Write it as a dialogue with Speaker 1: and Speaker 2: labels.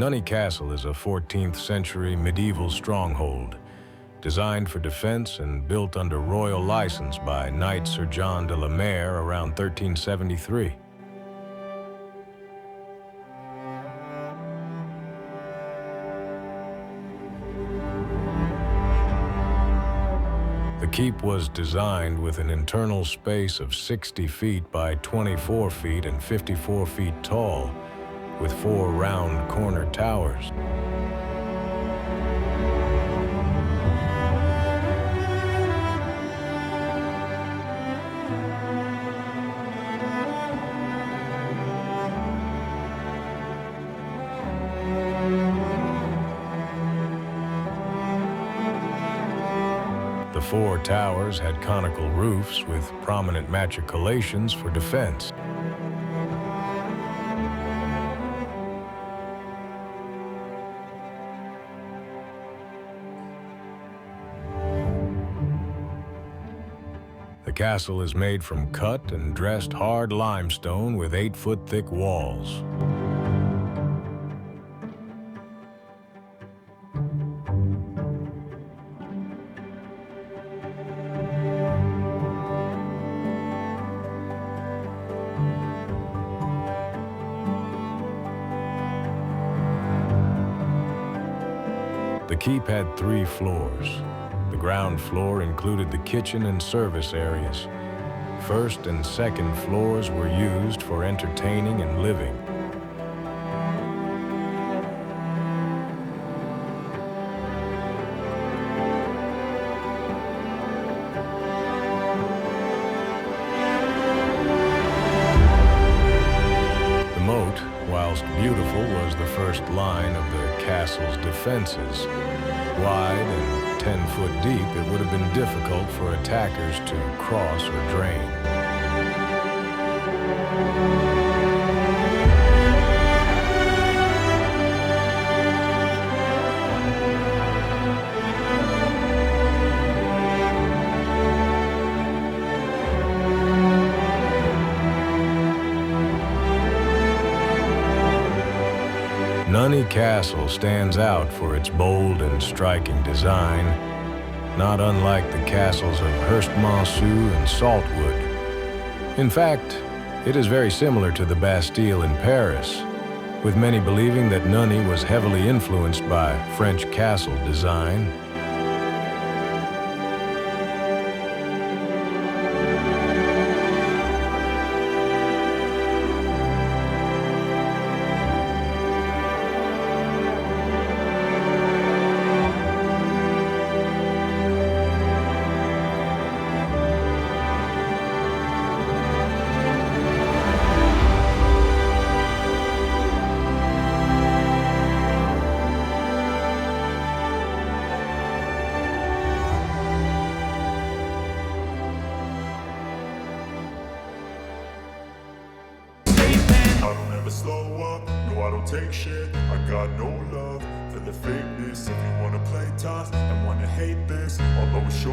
Speaker 1: Nunney Castle is a 14th century medieval stronghold, designed for defense and built under royal license by Knight Sir John de la Mare around 1373. The keep was designed with an internal space of 60 feet by 24 feet and 54 feet tall, with 4 round corner towers. The 4 towers had conical roofs with prominent machicolations for defense. The castle is made from cut and dressed hard limestone with 8-foot thick walls. The keep had 3 floors. The ground floor included the kitchen and service areas. First and second floors were used for entertaining and living. The moat, whilst beautiful, was the first line of the castle's defenses. Wide and 10 foot deep, it would have been difficult for attackers to cross or drain. Nunney Castle stands out for its bold and striking design, not unlike the castles of Hurst-Monceau and Saltwood. In fact, it is very similar to the Bastille in Paris, with many believing that Nunney was heavily influenced by French castle design.
Speaker 2: I don't ever slow up, no I don't take shit. I got no love for the fakeness. If you wanna play tough and wanna hate this, I'll always show